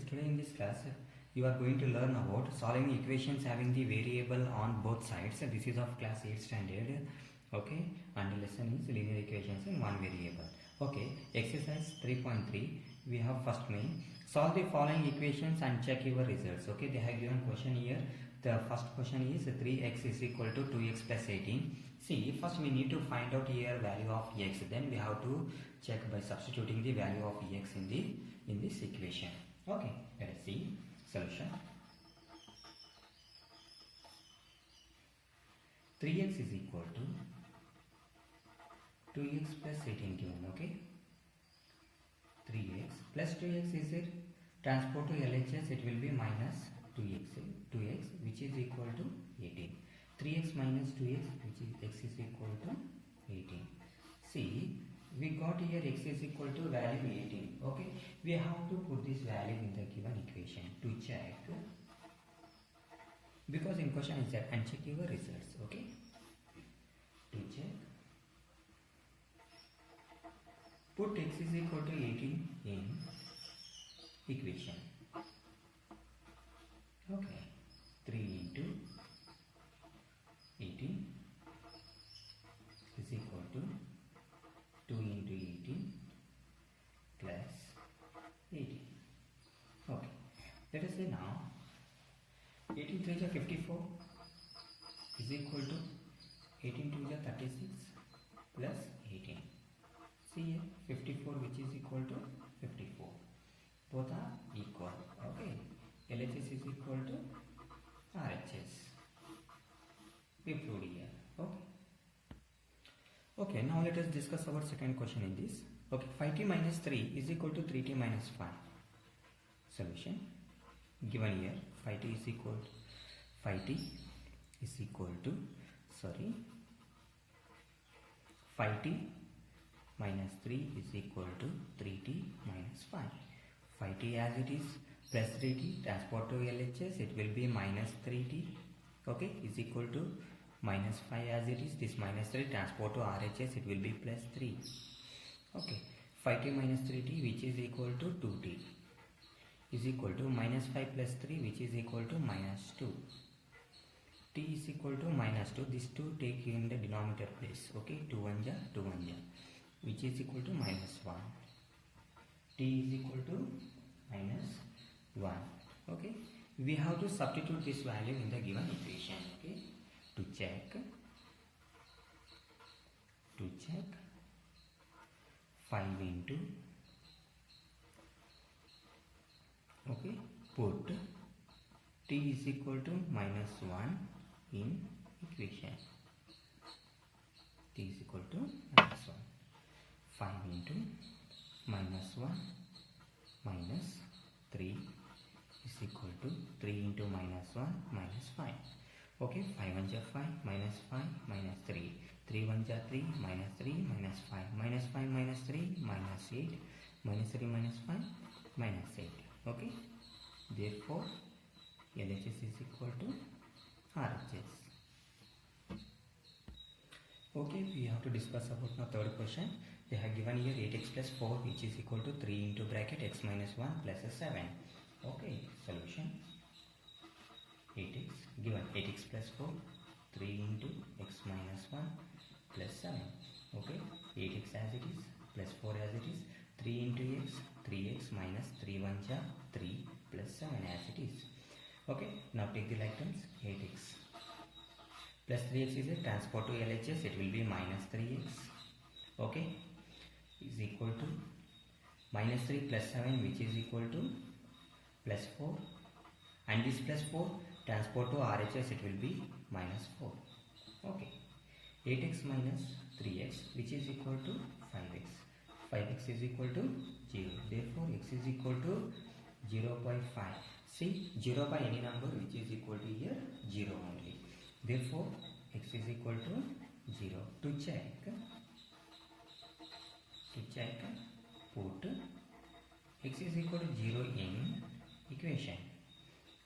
students, today in this class you are going to learn about solving equations having the variable on both sides. This is of class 8 standard, okay, and the lesson is linear equations in one variable. Okay, exercise 3.3, we have first main, solve the following equations and check your results. Okay, they have given question here. The first question is 3x is equal to 2x plus 18. See, first we need to find out here value of x, then we have to check by substituting the value of x in this equation. Okay, let us see solution. 3x is equal to 2x plus 18 given. Okay, 3x plus 2x is it, transport to LHS, it will be minus 2x which is equal to 18. 3x minus 2x which is x is equal to 18. See, we got here x is equal to value 18. Okay, we have to put this value in the given equation to check, because in question is that and check your results. Okay, to check, put x is equal to 18 in equation. Okay, 3 into 18 is equal to 2 into 18 plus 18. Okay, let us say now 18 3 is 54 is equal to 18 2 is 36 plus 18. See here, 54 which is equal to 54. Both are equal. Okay, LHS is equal to RHS. We proved here. Okay. Okay, now let us discuss our second question in this. Okay, 5t minus 3 is equal to 3t minus 5. Solution given here, 5t is equal to 5t is equal to 5t minus 3 is equal to 3t minus 5. 5t as it is plus 3t, transport to LHS, it will be minus 3t. Okay, is equal to minus 5 as it is, this minus 3 transport to RHS, it will be plus 3. Okay, 5t minus 3t which is equal to 2t is equal to minus 5 plus 3 which is equal to minus 2. T is equal to minus 2, this 2 take in the denominator place. Okay, 2 1 ja, 2 1 ja, which is equal to minus 1. T is equal to minus 1. Okay, we have to substitute this value in the given equation. Okay, to check 5 into, okay, put t is equal to minus 1 in equation. T is equal to minus 1. 5 into minus 1 minus 3 is equal to 3 into minus 1 minus 5. Okay, 5 1 ja 5 minus 5 minus 3. 3 1 ja 3 minus 3 minus 5 minus 5 minus 3 minus 8 minus 3 minus 5 minus 8. Okay, therefore LHS is equal to RHS. Okay, we have to discuss about now third question. They have given here 8x plus 4 which is equal to 3 into bracket x minus 1 plus 7. Okay, solution 8x, given 8x plus 4, 3 into x minus 1 plus 7. Okay, 8x as it is plus 4 as it is, 3 into x, 3x minus 3 1 ja 3 plus 7 as it is. Okay, now take the like terms, 8x plus 3x is a transport to LHS, it will be minus 3x. Okay, is equal to minus 3 plus 7 which is equal to plus 4, and this plus 4 transport to RHS, it will be minus 4. Okay, 8x minus 3x which is equal to 5x. 5x is equal to 0. Therefore, x is equal to 0 by 5. See, 0 by any number which is equal to here 0 only. Therefore, x is equal to 0. To check, put x is equal to 0 in equation.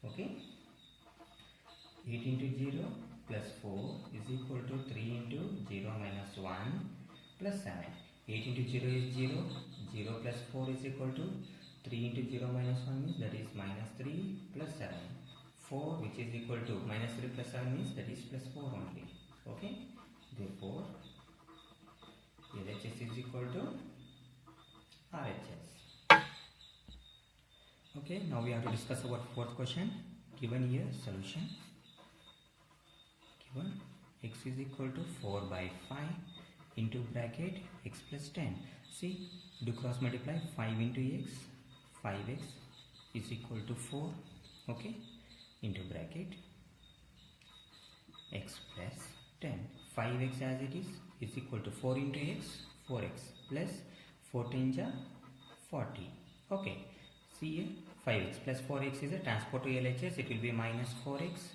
Okay, 8 into 0 plus 4 is equal to 3 into 0 minus 1 plus 7. 8 into 0 is 0, 0 plus 4 is equal to 3 into 0 minus 1 means that is minus 3 plus 7. 4 which is equal to minus 3 plus 7 means that is plus 4 only. Okay. Therefore, LHS is equal to RHS. Okay. Now we have to discuss about fourth question. Given here solution. Given x is equal to 4 by 5 into bracket x plus 10. See, do cross multiply 5 into x. 5x is equal to 4. Okay. Into bracket x plus 10. 5x as it is equal to 4 into x. 4x plus 14 ja 40. Okay. See here, 5x plus 4x is a transport to LHS. It will be minus 4x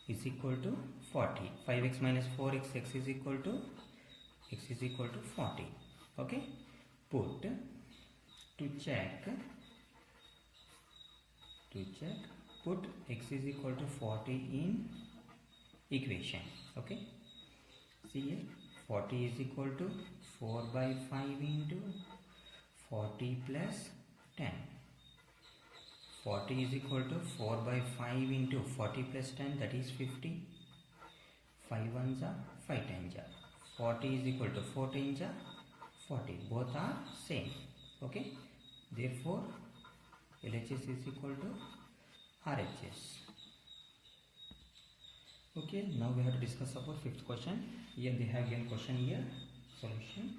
is equal to 40. 5x minus 4x, x is equal to 40. Okay. Put to check. Put x is equal to 40 in equation. Okay. See here, 40 is equal to 4 by 5 into 40 plus 10. 40 is equal to 4 by 5 into 40 plus 10, that is 50. 5 ones are 5 times are. 40 is equal to 4 times are 40. Both are same. Okay. Therefore, LHS is equal to RHS. Okay. Now we have to discuss about fifth question. Here they have given question here. Solution.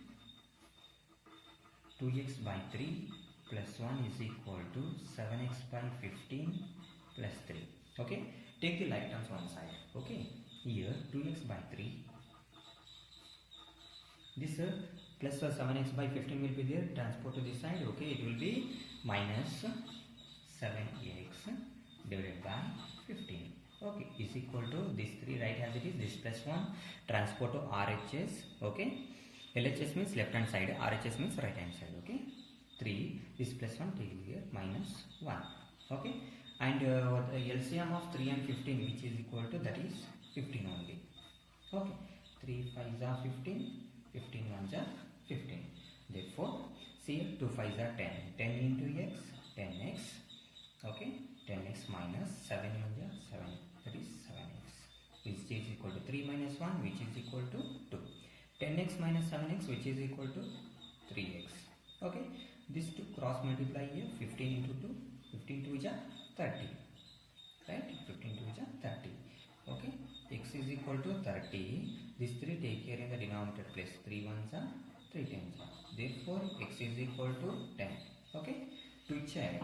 2x by 3 plus 1 is equal to 7x by 15 plus 3. Okay. Take the like terms one side. Okay. Here 2x by 3. This plus 7x by 15 will be there. Transport to this side. Okay. It will be minus 7x divided by 15. Okay. Is equal to this 3 right as it is. This plus 1. Transport to RHS. Okay. LHS means left hand side. RHS means right hand side. Okay. 3. This plus 1 take here minus 1. Okay. And LCM of 3 and 15 which is equal to that is 15 only. Okay. 3 5s are 15. 15 1s are 15. Therefore, see 2 5s are 10. 10 into x, 10x. Okay. 10x minus 7 1s are 7. That is 7x. Which is equal to 3 minus 1 which is equal to 2. 10x minus 7x which is equal to 3x. Okay. This to cross multiply here. 15 into 2. 15 2 is 30. Right. 15 2 is 30. Okay. X is equal to 30. This 3 take care in the denominator place. 3 1s are 3 10s are. Therefore, x is equal to 10. Okay. To check.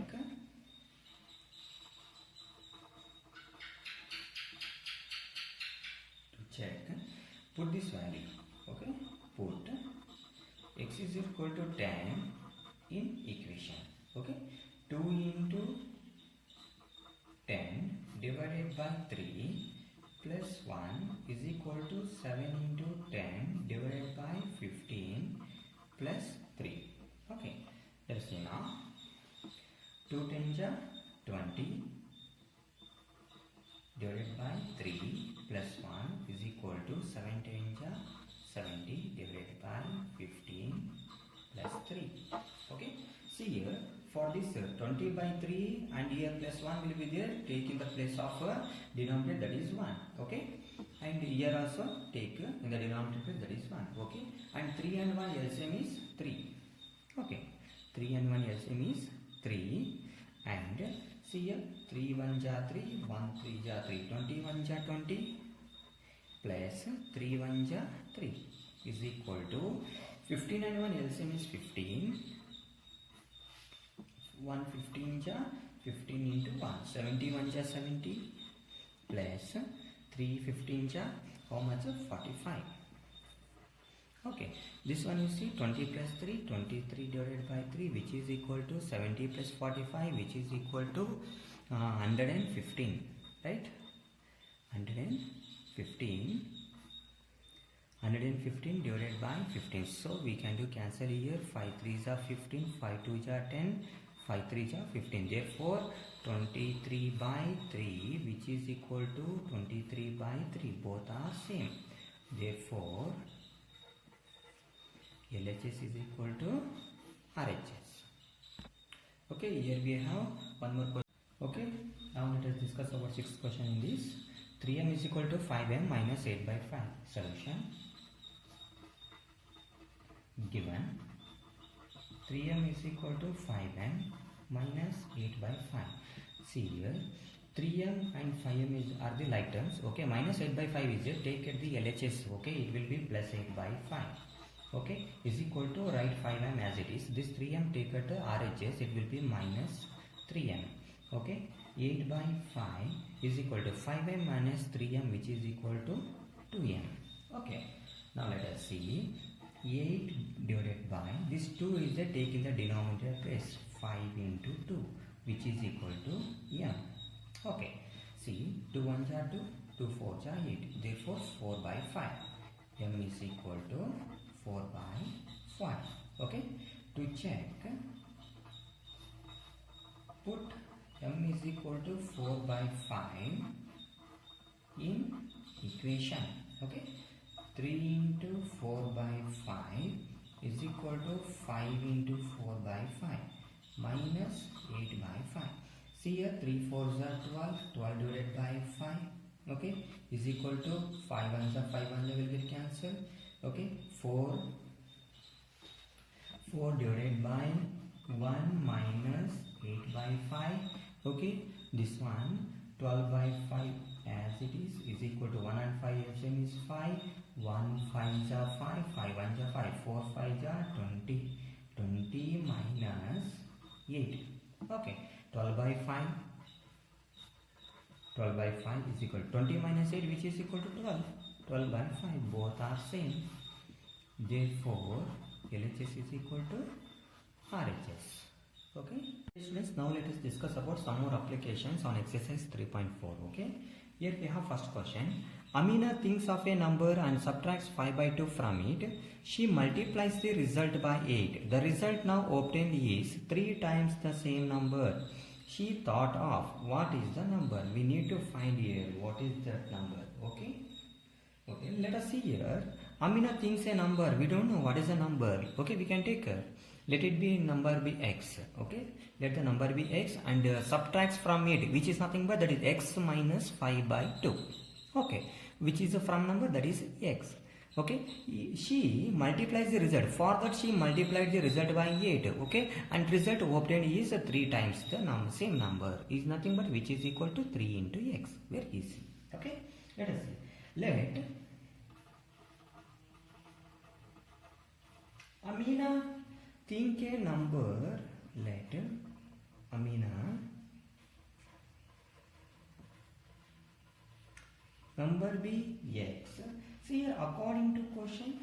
Put this value. Okay. Put x is equal to 10 in equation. Okay. 2 into 10 divided by 3 plus 1 is equal to 7 into 10 divided by 15 plus 3. Okay. Let's see now. 2 10s are 20 divided by 3 plus 1 is equal to 7 10s are 70 divided by 15 plus 3. Okay. See here, for this 20 by 3 and here plus 1 will be there. Take in the place of denominator, that is 1. Okay. And here also take in the denominator, that is 1. Okay. And 3 and 1 LCM is 3. Okay. 3 and 1 LCM is 3. And see here, 3 1 ja 3, 1 3 ja 3, 21 ja 20 plus 3 1 ja 3 is equal to 15 and 1 LCM is 15. 1 15 ja 15 into 1, 71 ja 70 plus 3 15 ja how much? 45. Okay. This one you see 20 plus 3, 23 divided by 3 which is equal to 70 plus 45 which is equal to 115. Right? 115 divided by 15. So we can do cancel here. 5 3s are 15, 5 2s are 10, 5 3s are 15. Therefore 23 by 3 which is equal to 23 by 3. Both are same. Therefore LHS is equal to RHS. Okay, here we have one more question. Okay, now let us discuss our sixth question in this. 3m is equal to 5m minus 8 by 5. Solution. Given 3m is equal to 5m minus 8 by 5. See here, 3m and 5m are the like terms. Okay, minus 8 by 5 is it. Take at the LHS. Okay, it will be plus 8 by 5. Okay, is equal to write 5m as it is. This 3m take at RHS, it will be minus 3m. Okay, 8 by 5 is equal to 5m minus 3m, which is equal to 2m. Okay, now let us see. 8 divided by this 2 is the take in the denominator place, 5 into 2, which is equal to m. Okay, see, 2 1s are 2, 2 4s are 8, therefore 4 by 5. M is equal to 4 by 5. Okay, to check, put m is equal to 4 by 5 in equation. Okay, 3 into 4 by 5 is equal to 5 into 4 by 5 minus 8 by 5. See here, 3 4s are 12, 12 divided by 5. Okay, is equal to 5 1s are 5 1s will get cancelled. Okay, 4 divided by 1 minus 8 by 5. Okay, this one 12 by 5 as it is equal to 1 and 5 LCM is 5. 1 5s are 5, 5 1s are 5, 4 5s are 20. 20 minus 8. Okay, 12 by 5. 12 by 5 is equal to 20 minus 8, which is equal to 12. 12 by 5, both are same. Therefore, LHS is equal to RHS. Okay, students, now let us discuss about some more applications on exercise 3.4. Okay, here we have first question. Amina thinks of a number and subtracts 5 by 2 from it. She multiplies the result by 8. The result now obtained is 3 times the same number she thought of. What is the number? We need to find here what is that number. Okay, okay, let us see here. Amina thinks a number. We don't know what is the number. Okay, we can take her. Let it be number be x. Okay, let the number be x and subtracts from it, which is nothing but that is x minus 5 by 2. Okay, which is a from number, that is x. Okay, she multiplies the result. For that she multiplied the result by 8. Okay, and result obtained is 3 times the same number, is nothing but which is equal to 3 into x. Very easy. Okay, let us see. Let Amina think a number. Let Amina number be x. See here, according to question,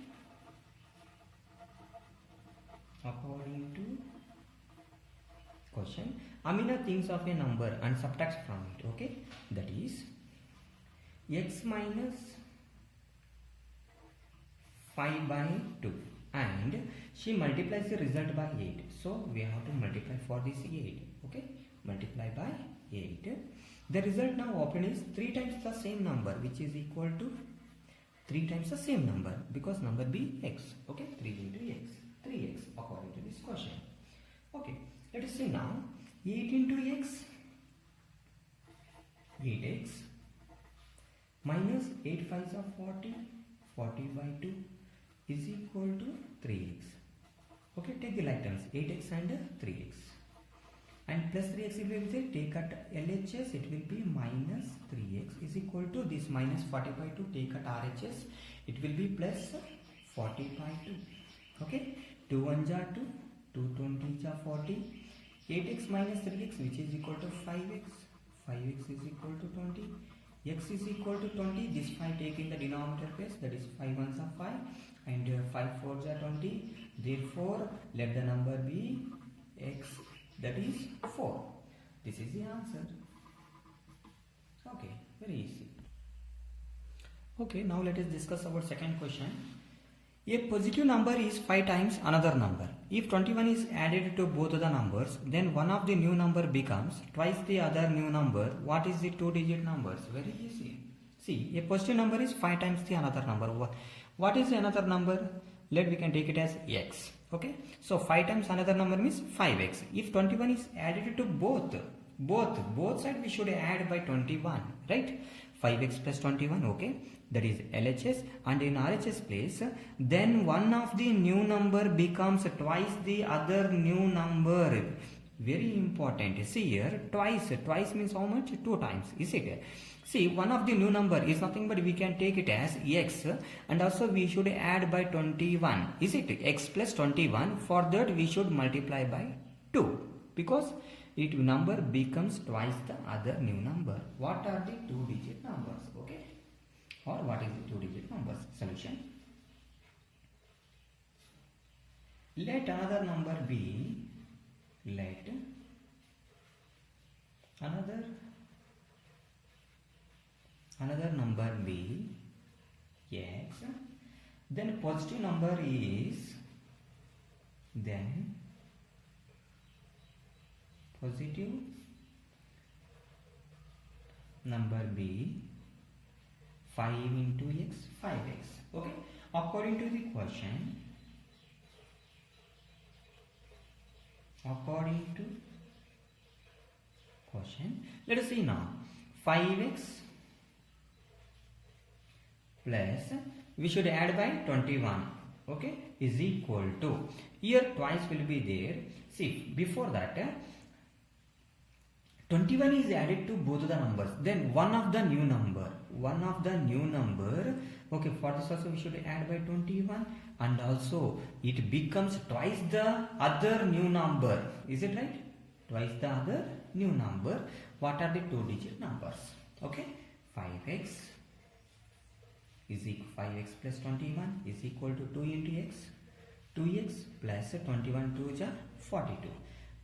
Amina thinks of a number and subtracts from it. Okay, that is x minus 5 by 2, and she multiplies the result by 8. So we have to multiply for this 8. Okay, multiply by 8. The result now obtained is 3 times the same number, which is equal to 3 times the same number, because number be x. Okay, 3 into x, 3x according to this question. Okay, let us see now. 8 into x, 8x minus 8 5s are 40, 40 by 2 is equal to 3x. Okay, take the like terms, 8x and 3x, and plus 3x it will be, take at LHS, it will be minus 3x is equal to this minus 40 by 2, take at RHS, it will be plus 40 by 2. Okay, 2 1s are 2, 2 20s are 40, 8x minus 3x, which is equal to 5x, 5x is equal to 20, x is equal to 20, this 5 take in the denominator place, that is 5 1s are 5 and 5 4s are 20, therefore let the number be x, that is 4. This is the answer. Okay, very easy. Okay, now let us discuss our second question. A positive number is 5 times another number. If 21 is added to both the numbers, then one of the new number becomes twice the other new number. What is the 2-digit numbers? Very easy. See, a positive number is 5 times the another number. What is another number? We can take it as x. Okay, so 5 times another number means 5x. If 21 is added to both sides, we should add by 21, right? 5x plus 21, okay, that is LHS, and in RHS place, then one of the new number becomes twice the other new number. Very important. See here, twice means how much? 2 times, is it? See, one of the new number is nothing but we can take it as x, and also we should add by 21, is it? X plus 21, for that we should multiply by 2, because it number becomes twice the other new number. What are the 2-digit numbers? Okay, or what is the 2-digit numbers? Solution. Let another number be, let another number be x, then positive number is, then positive number be 5 into x, 5x. Okay, according to the question, let us see now. 5x plus, we should add by 21, okay, is equal to, here twice will be there. See, before that 21 is added to both the numbers, then one of the new number, okay, for this also we should add by 21, and also it becomes twice the other new number, is it right? Twice the other new number. What are the 2-digit numbers? Okay, 5x is equal 5x plus 21 is equal to 2 into x, 2x plus 21 2 is 42.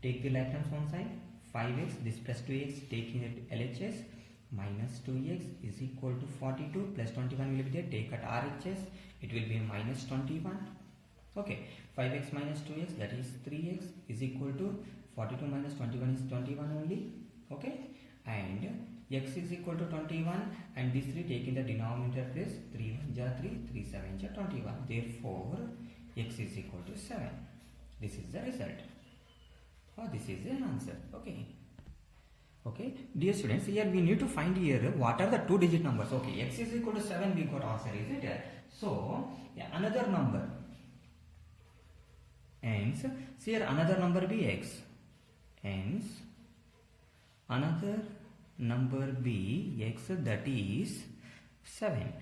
Take the like terms one side, 5x, this plus 2x, taking it LHS, minus 2x is equal to 42, plus 21 will be there, take at RHS, it will be minus 21. Okay, 5x minus 2x, that is 3x, is equal to 42 minus 21 is 21 only. Okay, and x is equal to 21, and this 3 taking the denominator place, 3 1 ja 3, 3 7 ja 21. Therefore, x is equal to 7. This is the result. Oh, this is the answer. Okay. Okay, dear students, here we need to find here what are the 2-digit numbers. Okay, x is equal to 7, we got answer, is it? So, yeah, another number. Hence, see here another number be x. Hence, another number be x, that is 7.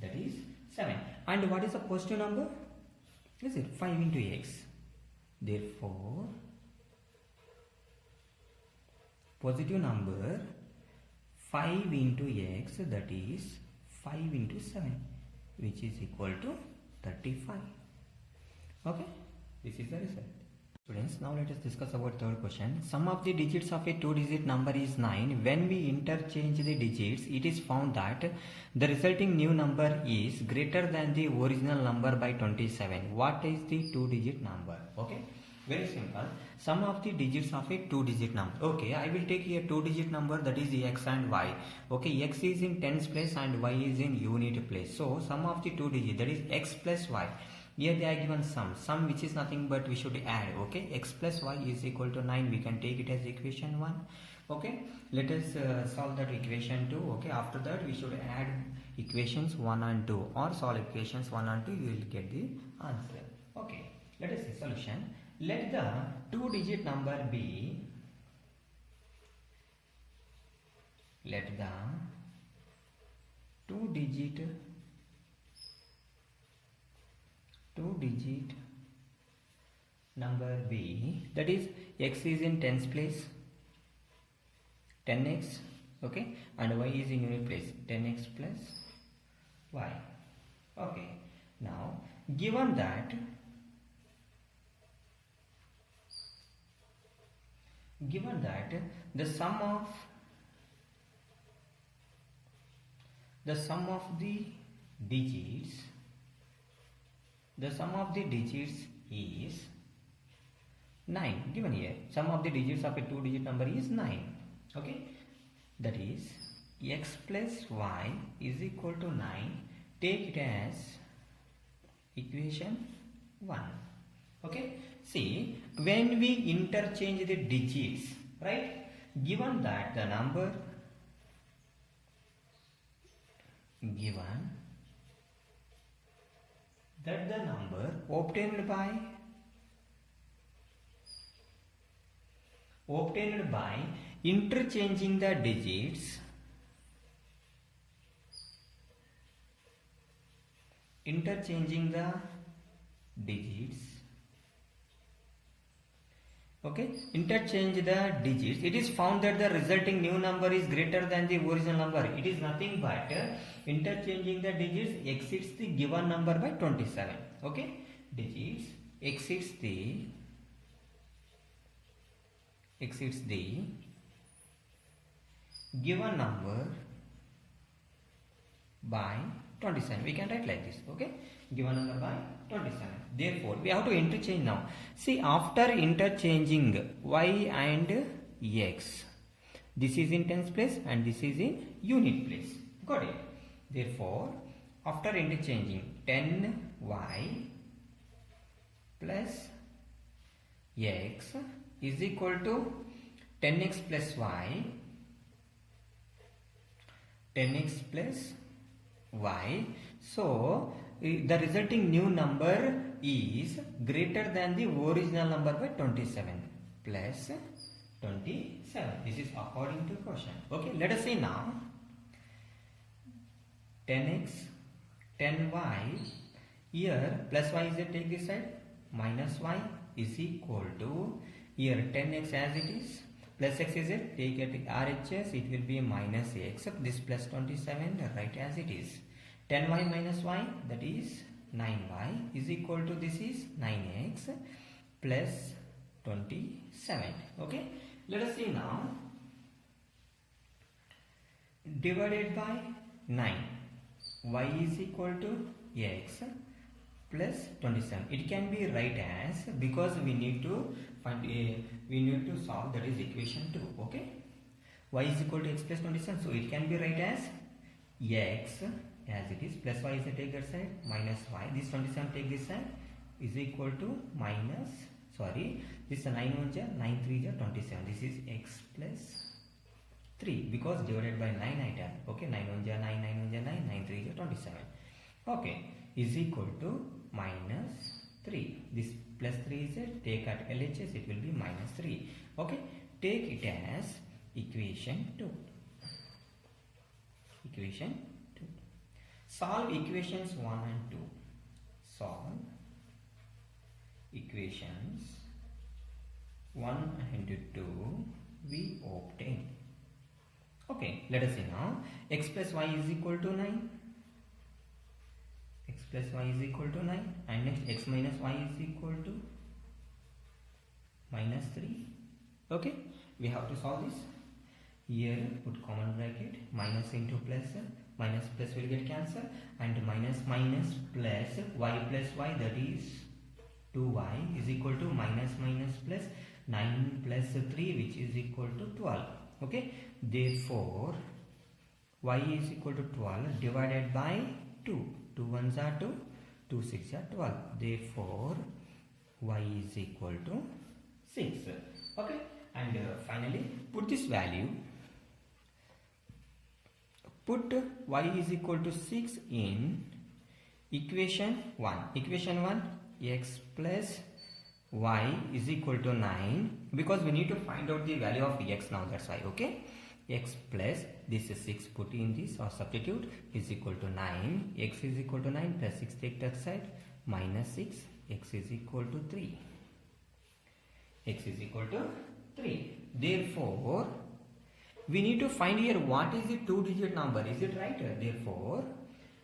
That is 7. And what is the positive number? Is it 5 into x? Therefore, positive number 5 into x, that is 5 into 7, which is equal to 35. Okay, this is the result. Students, now let us discuss about third question. Sum of the digits of a 2-digit number is 9. When we interchange the digits, it is found that the resulting new number is greater than the original number by 27. What is the 2-digit number? Okay, very simple. Sum of the digits of a 2-digit number. Okay, I will take here 2-digit number, that is x and y. Okay, x is in tens place and y is in unit place. So sum of the 2 digits, that is x plus y. Here they are given sum which is nothing but we should add. Okay, x plus y is equal to 9. We can take it as equation 1. Okay, let us solve that equation 2. Okay, after that we should add equations 1 and 2, or solve equations 1 and 2. You will get the answer. Okay, let us see solution. Let the 2-digit number be, let the 2-digit number be, that is x is in tens place, 10x, okay, and y is in unit place, 10x plus y. Okay, now given that the sum of the digits is 9. Given here, sum of the digits of a 2-digit number is 9. Okay, that is x plus y is equal to 9. Take it as equation 1. Okay, see, when we interchange the digits, right, given that the number obtained by interchanging the digits okay, interchange the digits, it is found that the resulting new number is greater than the original number. It is nothing but interchanging the digits exceeds the given number by 27. Okay, digits exceeds the given number by 27. We can write like this. Okay, given number by 27. Therefore, we have to interchange now. See, after interchanging y and x, this is in tens place and this is in unit place. Got it? Therefore, after interchanging 10y plus x is equal to 10x plus y, 10x plus y. So the resulting new number is greater than the original number by 27 plus 27. This is according to question. Okay, let us see now. 10x, 10y, here plus y is it, take this side, minus y is equal to, here 10x as it is, plus x is it, take it RHS, it will be minus x, this plus 27, write as it is. 10y minus y, that is 9y, is equal to, this is 9x plus 27. Okay, let us see now. Divided by 9, y is equal to x plus 27. It can be write as, because we need to find we need to solve, that is equation 2. Okay, y is equal to x plus 27, so it can be write as x as it is, plus y is a take that side, minus y, this 27 take this side, is equal to minus, sorry, this 9 1 ja 9 3 ja 27, this is x plus 3, because divided by 9 item. Okay, 9 1 ja 9, 9 1 ja 9, 9 3 ja 27. Okay, is equal to minus 3. This plus 3 is it, take at LHS, it will be minus 3. Okay, take it as equation 2. Equation 2. Solve equations 1 and 2. Solve equations 1 and 2 we obtain. Okay, let us see now. X plus y is equal to 9. X plus y is equal to 9. And next x minus y is equal to minus 3. Okay, we have to solve this. Here put common bracket, minus into plus, minus plus will get cancelled, and minus minus plus y plus y, that is 2y, is equal to minus minus plus 9 plus 3, which is equal to 12. Okay, therefore y is equal to 12 divided by 2. 2 1s are 2, 2 6 are 12. Therefore y is equal to 6. Okay, and finally put this value. Put y is equal to 6 in equation 1. Equation 1, x plus y is equal to 9, because we need to find out the value of x now, that's why. Okay, x plus, this is 6, put in this or substitute, is equal to 9. X is equal to 9 plus 6, take that side, minus 6, x is equal to 3. X is equal to 3. Therefore we need to find here what is the 2-digit number, is it right? Therefore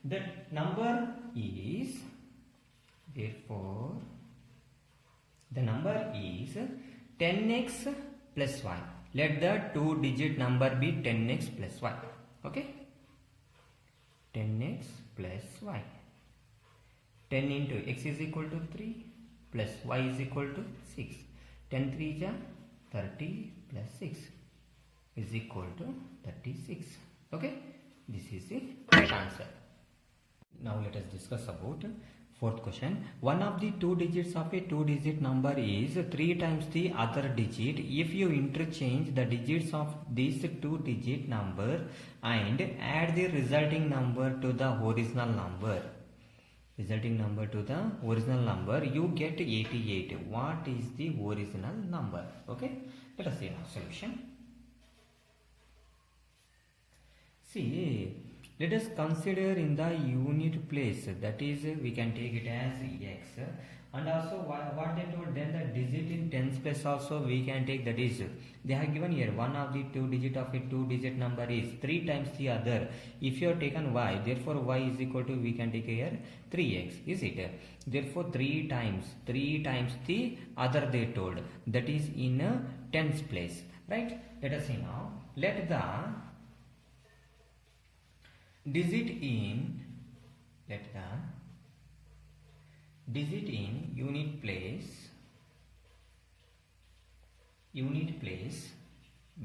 the number is, therefore the number is 10x plus y. Let the 2-digit number be 10x plus y. Okay, 10x plus y. 10 into x is equal to 3 plus y is equal to 6. 10 3 ja 30 plus 6 is equal to 36. Okay, this is the right answer. Now let us discuss about Fourth question. One of the two digits of a two-digit number is 3 times the other digit. If you interchange the digits of this two-digit number and add the resulting number to the original number, you get 88. What is the original number? Okay, let us see now solution. See, let us consider in the unit place, that is we can take it as x, and also what they told, then the digit in tens place also we can take, that is they have given here one of the two digit of a two digit number is 3 times the other. If you have taken y, therefore y is equal to, we can take here 3x, is it? Therefore 3 times the other they told, that is in a tens place, right? Let us see now. Let the digit in unit place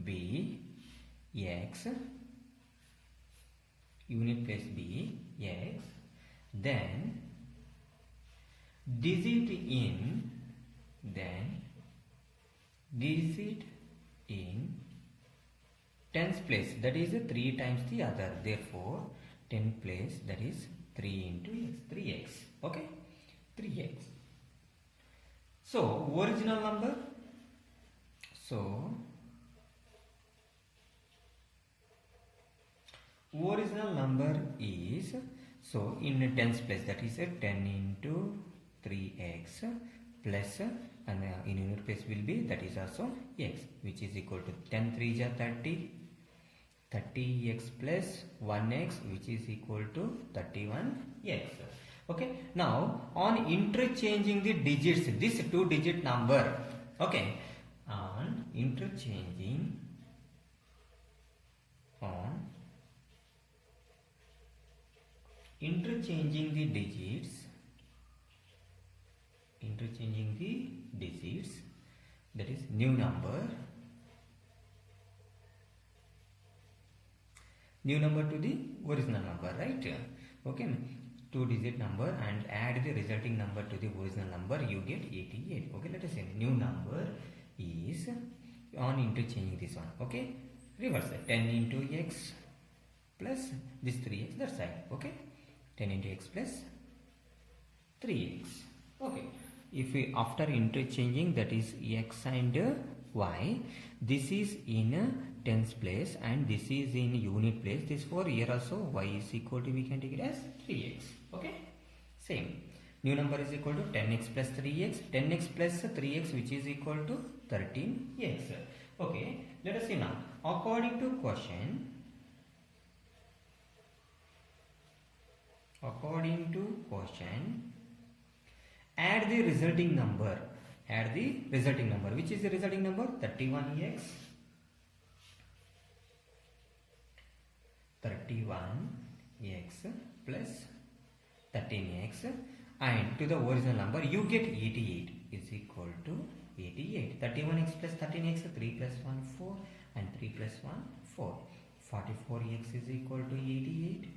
be x, then digit in tens place, that is 3 times the other, therefore 10 place, that is 3 into x, 3x, okay, 3x. So original number, is, so in tens place, that is 10 into 3x plus, and in unit place will be, that is also x, which is equal to 10 3 is 30x plus 1x, which is equal to 31x. Okay, now on interchanging the digits, this two digit number, okay, on interchanging the digits, that is new number to the original number, right? Okay, two digit number and add the resulting number to the original number, you get 88. Okay, let us say new number is, on interchanging this one, okay, reverse it, 10 into x plus this 3x that side, okay, 10 into x plus 3x. Okay, if we after interchanging, that is x and y, this is in tens place and this is in unit place, this for here also y is equal to, we can take it as 3x. Okay, same, new number is equal to 10x plus 3x, 10x plus 3x, which is equal to 13x. Okay, let us see now, according to question, add the resulting number, which is the resulting number, 31x plus 13x, and to the original number you get 88 is equal to 88. 31x plus 13x, 3 plus 1 4 and 3 plus 1 4, 44x is equal to 88,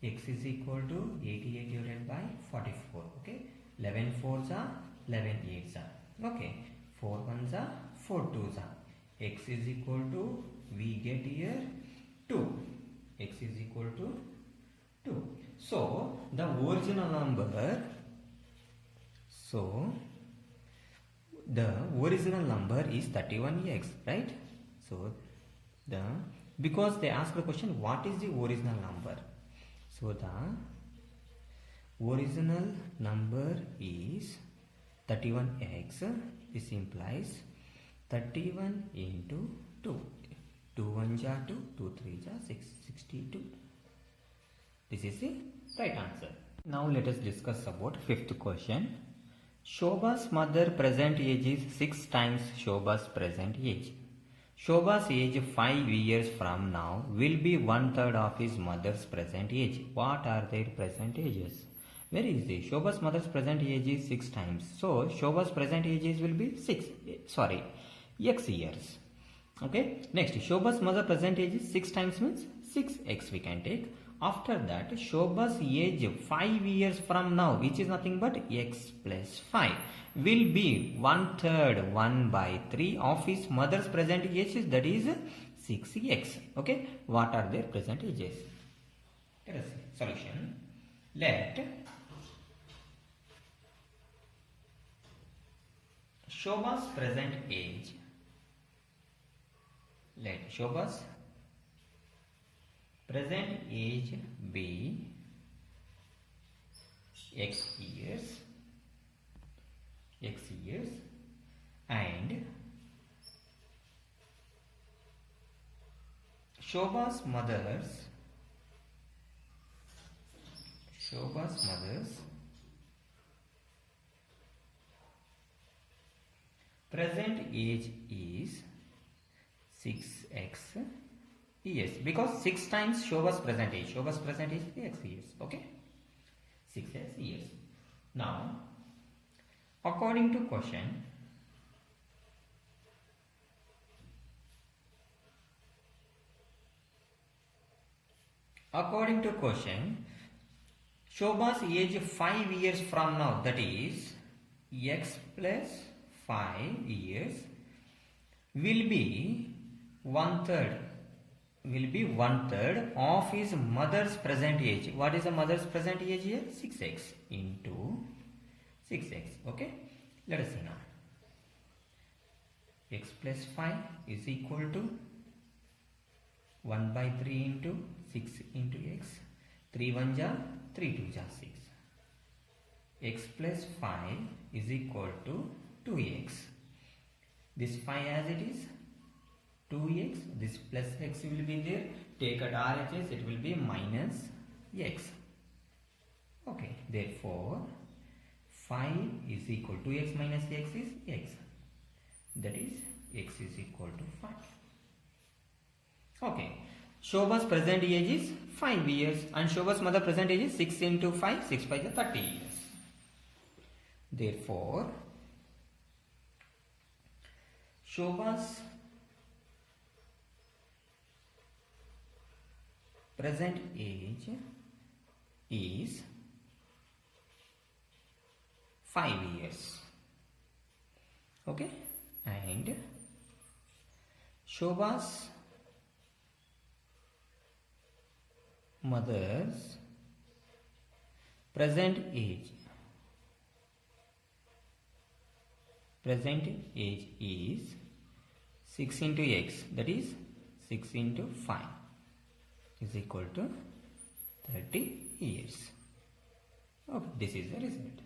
x is equal to 88 divided by 44. Okay, 11 4s are 11 8s are, okay, 4 1s are 4 2s are, x is equal to, we get here 2, x is equal to 2. So the original number, is 31x, right? So because they asked the question, what is the original number? So the original number is 31x. This implies 31 into 2. 2 1 are 2, 2 3 are 6, 62. This is the right answer. Now let us discuss about fifth question. Shobha's mother present age is 6 times Shobha's present age. Shobha's age 5 years from now will be 1/3 of his mother's present age. What are their present ages? Very easy. Shobha's mother's present age is 6 times. So Shobha's present age will be x years. Okay. Next, Shobha's mother present age is 6 times means 6x we can take. After that, Shobha's age 5 years from now, which is nothing but x plus 5, will be 1/3 1/3 of his mother's present age, that is 6x. Okay, what are their present ages? Let us see. Solution. Let Shobha's present age, let Shobha's present age be x years, and Shobha's mother's present age is 6x years, because 6 times Shobha's present age. Shobha's present age is x years. Okay, 6x years. Now, according to question, Shobha's age 5 years from now, that is x plus 5 years, will be 1/3 of his mother's present age. What is the mother's present age here? 6x into 6x. Okay, let us see now. X plus 5 is equal to 1/3 into 6 into x. 3 1 ja, 3 2 ja, 6. X plus 5 is equal to 2x. This 5 as it is, 2x, this plus x will be there. Take at RHS, it will be minus x. Okay, therefore 5 is equal to x minus x is x. That is x is equal to 5. Okay, Shobha's present age is 5 years and Shobha's mother present age is 6 into 5, 6 5 is 30 years. Therefore, Shobha's present age is 5 years. Okay, and Shobha's mother's present age is 6 into x, that is 6 into 5 is equal to 30 years. Okay, this is the result.